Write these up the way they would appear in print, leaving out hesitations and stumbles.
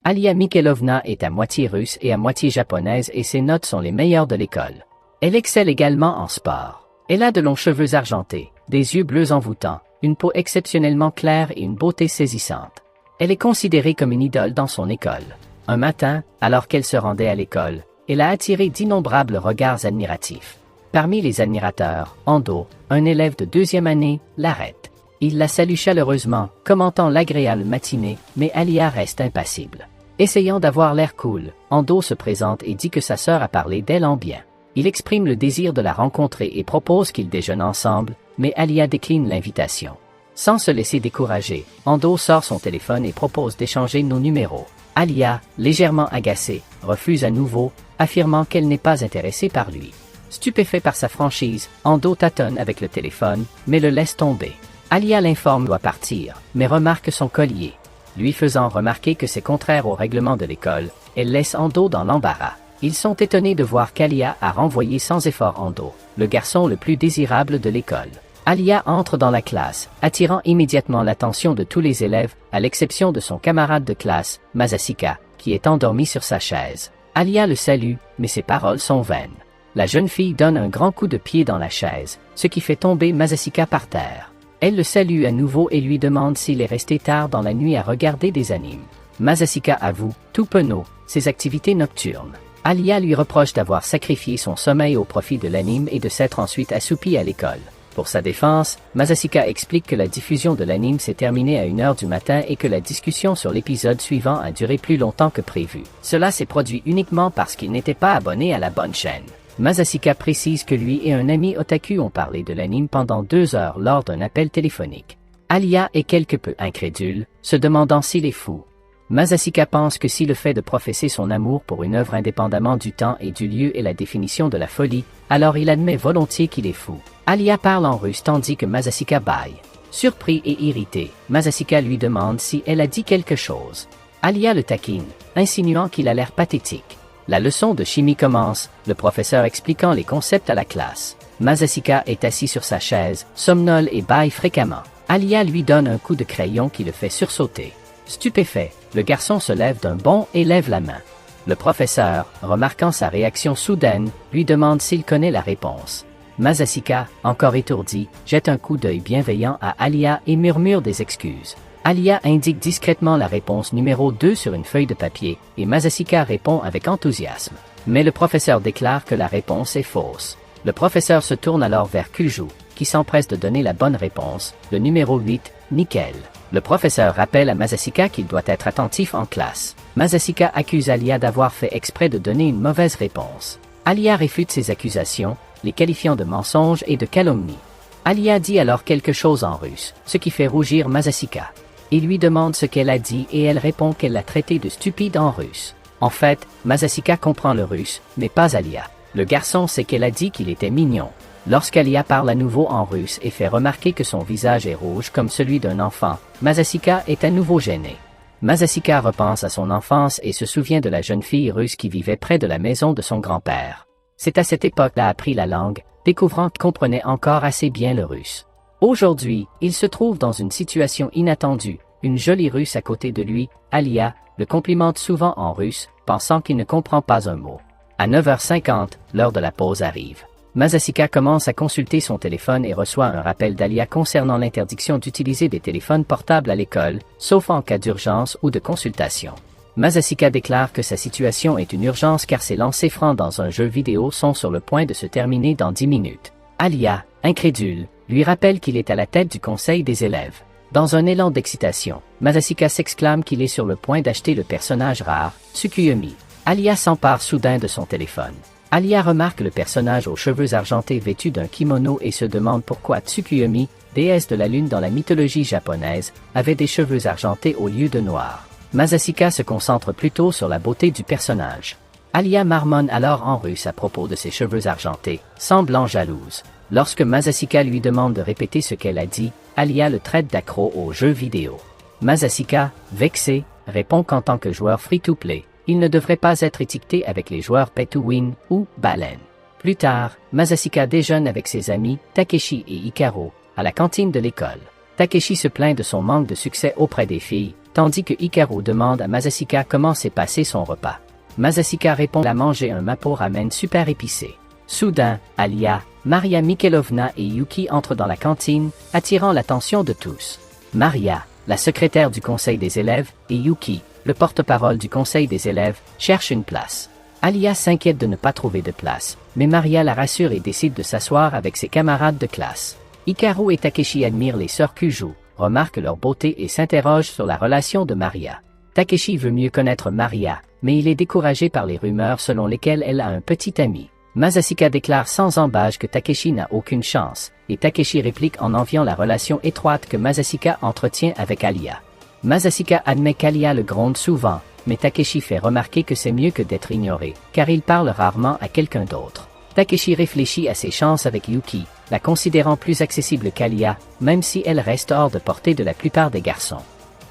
Alia Mikhailovna est à moitié russe et à moitié japonaise et ses notes sont les meilleures de l'école. Elle excelle également en sport. Elle a de longs cheveux argentés, des yeux bleus envoûtants, une peau exceptionnellement claire et une beauté saisissante. Elle est considérée comme une idole dans son école. Un matin, alors qu'elle se rendait à l'école, elle a attiré d'innombrables regards admiratifs. Parmi les admirateurs, Ando, un élève de 2e année, l'arrête. Il la salue chaleureusement, commentant l'agréable matinée, mais Alia reste impassible. Essayant d'avoir l'air cool, Ando se présente et dit que sa sœur a parlé d'elle en bien. Il exprime le désir de la rencontrer et propose qu'ils déjeunent ensemble, mais Alia décline l'invitation. Sans se laisser décourager, Ando sort son téléphone et propose d'échanger nos numéros. Alia, légèrement agacée, refuse à nouveau, affirmant qu'elle n'est pas intéressée par lui. Stupéfait par sa franchise, Ando tâtonne avec le téléphone, mais le laisse tomber. Alia l'informe doit partir, mais remarque son collier. Lui faisant remarquer que c'est contraire au règlement de l'école, elle laisse Ando dans l'embarras. Ils sont étonnés de voir qu'Alia a renvoyé sans effort Ando, le garçon le plus désirable de l'école. Alia entre dans la classe, attirant immédiatement l'attention de tous les élèves, à l'exception de son camarade de classe, Masashika, qui est endormi sur sa chaise. Alia le salue, mais ses paroles sont vaines. La jeune fille donne un grand coup de pied dans la chaise, ce qui fait tomber Masashika par terre. Elle le salue à nouveau et lui demande s'il est resté tard dans la nuit à regarder des animes. Masashika avoue, tout penaud, ses activités nocturnes. Alia lui reproche d'avoir sacrifié son sommeil au profit de l'anime et de s'être ensuite assoupie à l'école. Pour sa défense, Masashika explique que la diffusion de l'anime s'est terminée à 1h du matin et que la discussion sur l'épisode suivant a duré plus longtemps que prévu. Cela s'est produit uniquement parce qu'il n'était pas abonné à la bonne chaîne. Masashika précise que lui et un ami otaku ont parlé de l'anime pendant 2 heures lors d'un appel téléphonique. Alia est quelque peu incrédule, se demandant s'il est fou. Masashika pense que si le fait de professer son amour pour une œuvre indépendamment du temps et du lieu est la définition de la folie, alors il admet volontiers qu'il est fou. Alia parle en russe tandis que Masashika bâille. Surpris et irrité, Masashika lui demande si elle a dit quelque chose. Alia le taquine, insinuant qu'il a l'air pathétique. La leçon de chimie commence, le professeur expliquant les concepts à la classe. Masashika est assis sur sa chaise, somnole et bâille fréquemment. Alia lui donne un coup de crayon qui le fait sursauter. Stupéfait, le garçon se lève d'un bond et lève la main. Le professeur, remarquant sa réaction soudaine, lui demande s'il connaît la réponse. Masashika, encore étourdi, jette un coup d'œil bienveillant à Alia et murmure des excuses. Alia indique discrètement la réponse numéro 2 sur une feuille de papier, et Masashika répond avec enthousiasme. Mais le professeur déclare que la réponse est fausse. Le professeur se tourne alors vers Kuju, qui s'empresse de donner la bonne réponse, le numéro 8, nickel. Le professeur rappelle à Masashika qu'il doit être attentif en classe. Masashika accuse Alia d'avoir fait exprès de donner une mauvaise réponse. Alia réfute ces accusations, les qualifiant de mensonges et de calomnie. Alia dit alors quelque chose en russe, ce qui fait rougir Masashika. Il lui demande ce qu'elle a dit et elle répond qu'elle l'a traité de stupide en russe. En fait, Masashika comprend le russe, mais pas Alia. Le garçon sait qu'elle a dit qu'il était mignon. Lorsqu'Alia parle à nouveau en russe et fait remarquer que son visage est rouge comme celui d'un enfant, Masashika est à nouveau gênée. Masashika repense à son enfance et se souvient de la jeune fille russe qui vivait près de la maison de son grand-père. C'est à cette époque qu'elle a appris la langue, découvrant qu'elle comprenait encore assez bien le russe. Aujourd'hui, il se trouve dans une situation inattendue, une jolie russe à côté de lui, Alia, le complimente souvent en russe, pensant qu'il ne comprend pas un mot. À 9h50, l'heure de la pause arrive. Masashika commence à consulter son téléphone et reçoit un rappel d'Alia concernant l'interdiction d'utiliser des téléphones portables à l'école, sauf en cas d'urgence ou de consultation. Masashika déclare que sa situation est une urgence car ses lancers francs dans un jeu vidéo sont sur le point de se terminer dans 10 minutes. Alia, incrédule, lui rappelle qu'il est à la tête du conseil des élèves. Dans un élan d'excitation, Masashika s'exclame qu'il est sur le point d'acheter le personnage rare, Tsukuyomi. Alia s'empare soudain de son téléphone. Alia remarque le personnage aux cheveux argentés vêtu d'un kimono et se demande pourquoi Tsukuyomi, déesse de la lune dans la mythologie japonaise, avait des cheveux argentés au lieu de noirs. Masashika se concentre plutôt sur la beauté du personnage. Alia marmonne alors en russe à propos de ses cheveux argentés, semblant jalouse. Lorsque Masashika lui demande de répéter ce qu'elle a dit, Alia le traite d'accro aux jeux vidéo. Masashika, vexé, répond qu'en tant que joueur free-to-play, il ne devrait pas être étiqueté avec les joueurs pay-to-win ou baleine. Plus tard, Masashika déjeune avec ses amis, Takeshi et Hikaru, à la cantine de l'école. Takeshi se plaint de son manque de succès auprès des filles, tandis que Hikaru demande à Masashika comment s'est passé son repas. Masashika répond à manger un Mapo ramen super épicé. Soudain, Alia, Maria Mikhailovna et Yuki entrent dans la cantine, attirant l'attention de tous. Maria, la secrétaire du conseil des élèves, et Yuki, le porte-parole du conseil des élèves, cherchent une place. Alia s'inquiète de ne pas trouver de place, mais Maria la rassure et décide de s'asseoir avec ses camarades de classe. Hikaru et Takeshi admirent les sœurs Kuju, remarquent leur beauté et s'interrogent sur la relation de Maria. Takeshi veut mieux connaître Maria, mais il est découragé par les rumeurs selon lesquelles elle a un petit ami. Masashika déclare sans embâche que Takeshi n'a aucune chance, et Takeshi réplique en enviant la relation étroite que Masashika entretient avec Alia. Masashika admet qu'Alia le gronde souvent, mais Takeshi fait remarquer que c'est mieux que d'être ignoré, car il parle rarement à quelqu'un d'autre. Takeshi réfléchit à ses chances avec Yuki, la considérant plus accessible qu'Alia, même si elle reste hors de portée de la plupart des garçons.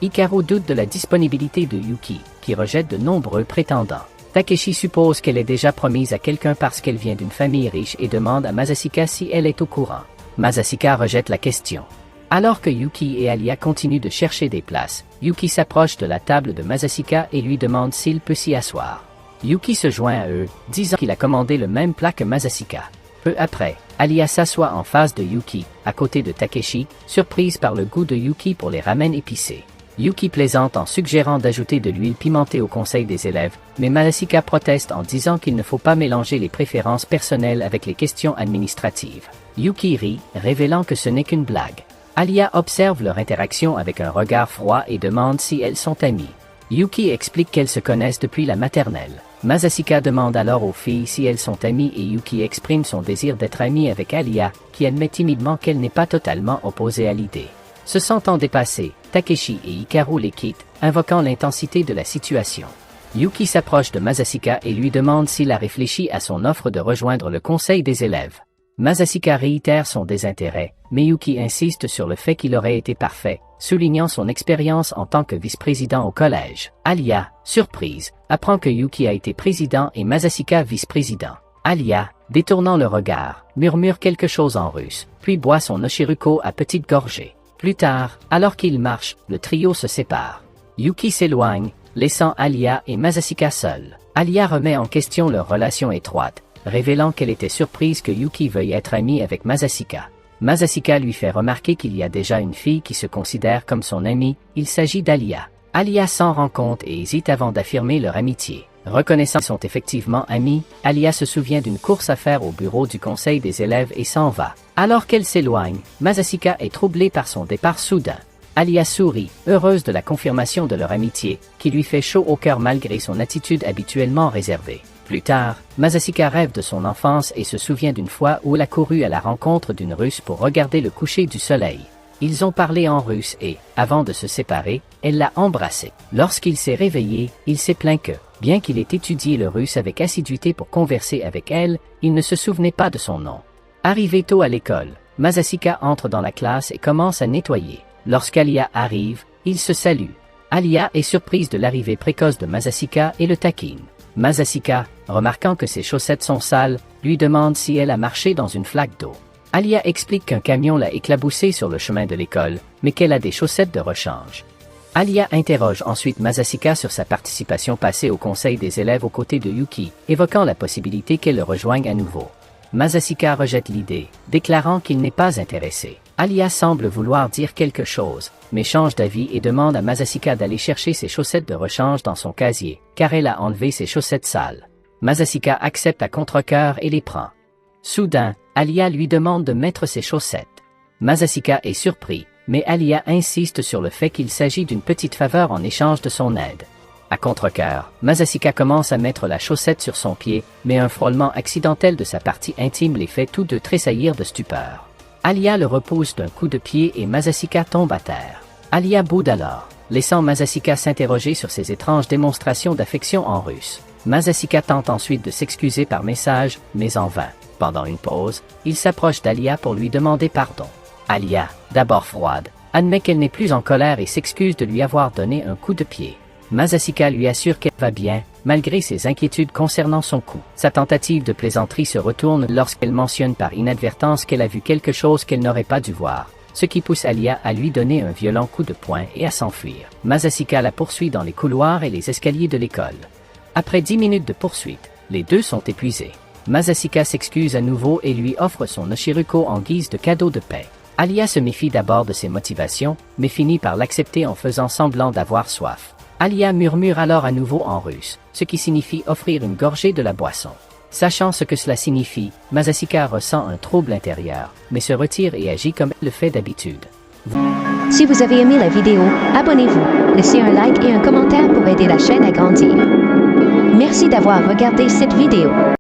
Hikaru doute de la disponibilité de Yuki, qui rejette de nombreux prétendants. Takeshi suppose qu'elle est déjà promise à quelqu'un parce qu'elle vient d'une famille riche et demande à Masashika si elle est au courant. Masashika rejette la question. Alors que Yuki et Alia continuent de chercher des places, Yuki s'approche de la table de Masashika et lui demande s'il peut s'y asseoir. Yuki se joint à eux, disant qu'il a commandé le même plat que Masashika. Peu après, Alia s'assoit en face de Yuki, à côté de Takeshi, surprise par le goût de Yuki pour les ramen épicés. Yuki plaisante en suggérant d'ajouter de l'huile pimentée au conseil des élèves, mais Masashika proteste en disant qu'il ne faut pas mélanger les préférences personnelles avec les questions administratives. Yuki rit, révélant que ce n'est qu'une blague. Alia observe leur interaction avec un regard froid et demande si elles sont amies. Yuki explique qu'elles se connaissent depuis la maternelle. Masashika demande alors aux filles si elles sont amies et Yuki exprime son désir d'être amie avec Alia, qui admet timidement qu'elle n'est pas totalement opposée à l'idée. Se sentant dépassée, Takeshi et Hikaru les quittent, invoquant l'intensité de la situation. Yuki s'approche de Masashika et lui demande s'il a réfléchi à son offre de rejoindre le conseil des élèves. Masashika réitère son désintérêt, mais Yuki insiste sur le fait qu'il aurait été parfait, soulignant son expérience en tant que vice-président au collège. Alia, surprise, apprend que Yuki a été président et Masashika vice-président. Alia, détournant le regard, murmure quelque chose en russe, puis boit son Oshiruko à petites gorgées. Plus tard, alors qu'ils marchent, le trio se sépare. Yuki s'éloigne, laissant Alia et Masashika seuls. Alia remet en question leur relation étroite, révélant qu'elle était surprise que Yuki veuille être amie avec Masashika. Masashika lui fait remarquer qu'il y a déjà une fille qui se considère comme son amie, il s'agit d'Alia. Alia s'en rend compte et hésite avant d'affirmer leur amitié. Reconnaissant qu'ils sont effectivement amis, Alia se souvient d'une course à faire au bureau du conseil des élèves et s'en va. Alors qu'elle s'éloigne, Masashika est troublée par son départ soudain. Alia sourit, heureuse de la confirmation de leur amitié, qui lui fait chaud au cœur malgré son attitude habituellement réservée. Plus tard, Masashika rêve de son enfance et se souvient d'une fois où elle a couru à la rencontre d'une Russe pour regarder le coucher du soleil. Ils ont parlé en russe et, avant de se séparer, elle l'a embrassé. Lorsqu'il s'est réveillé, il s'est plaint que, bien qu'il ait étudié le russe avec assiduité pour converser avec elle, il ne se souvenait pas de son nom. Arrivé tôt à l'école, Masashika entre dans la classe et commence à nettoyer. Lorsqu'Alia arrive, ils se saluent. Alia est surprise de l'arrivée précoce de Masashika et le taquine. Masashika, remarquant que ses chaussettes sont sales, lui demande si elle a marché dans une flaque d'eau. Alia explique qu'un camion l'a éclaboussée sur le chemin de l'école, mais qu'elle a des chaussettes de rechange. Alia interroge ensuite Masashika sur sa participation passée au conseil des élèves aux côtés de Yuki, évoquant la possibilité qu'elle le rejoigne à nouveau. Masashika rejette l'idée, déclarant qu'il n'est pas intéressé. Alia semble vouloir dire quelque chose, mais change d'avis et demande à Masashika d'aller chercher ses chaussettes de rechange dans son casier, car elle a enlevé ses chaussettes sales. Masashika accepte à contre-cœur et les prend. Soudain, Alia lui demande de mettre ses chaussettes. Masashika est surpris, mais Alia insiste sur le fait qu'il s'agit d'une petite faveur en échange de son aide. À contre-cœur, Masashika commence à mettre la chaussette sur son pied, mais un frôlement accidentel de sa partie intime les fait tous deux tressaillir de stupeur. Alia le repousse d'un coup de pied et Masashika tombe à terre. Alia boude alors, laissant Masashika s'interroger sur ses étranges démonstrations d'affection en russe. Masashika tente ensuite de s'excuser par message, mais en vain. Pendant une pause, il s'approche d'Alia pour lui demander pardon. Alia, d'abord froide, admet qu'elle n'est plus en colère et s'excuse de lui avoir donné un coup de pied. Masashika lui assure qu'elle va bien, malgré ses inquiétudes concernant son coup. Sa tentative de plaisanterie se retourne lorsqu'elle mentionne par inadvertance qu'elle a vu quelque chose qu'elle n'aurait pas dû voir. ce qui pousse Alia à lui donner un violent coup de poing et à s'enfuir. Masashika la poursuit dans les couloirs et les escaliers de l'école. Après 10 minutes de poursuite, les deux sont épuisés. Masashika s'excuse à nouveau et lui offre son Oshiruko en guise de cadeau de paix. Alia se méfie d'abord de ses motivations, mais finit par l'accepter en faisant semblant d'avoir soif. Alia murmure alors à nouveau en russe, ce qui signifie offrir une gorgée de la boisson. Sachant ce que cela signifie, Masashika ressent un trouble intérieur, mais se retire et agit comme elle le fait d'habitude. Si vous avez aimé la vidéo, abonnez-vous, laissez un like et un commentaire pour aider la chaîne à grandir. Merci d'avoir regardé cette vidéo.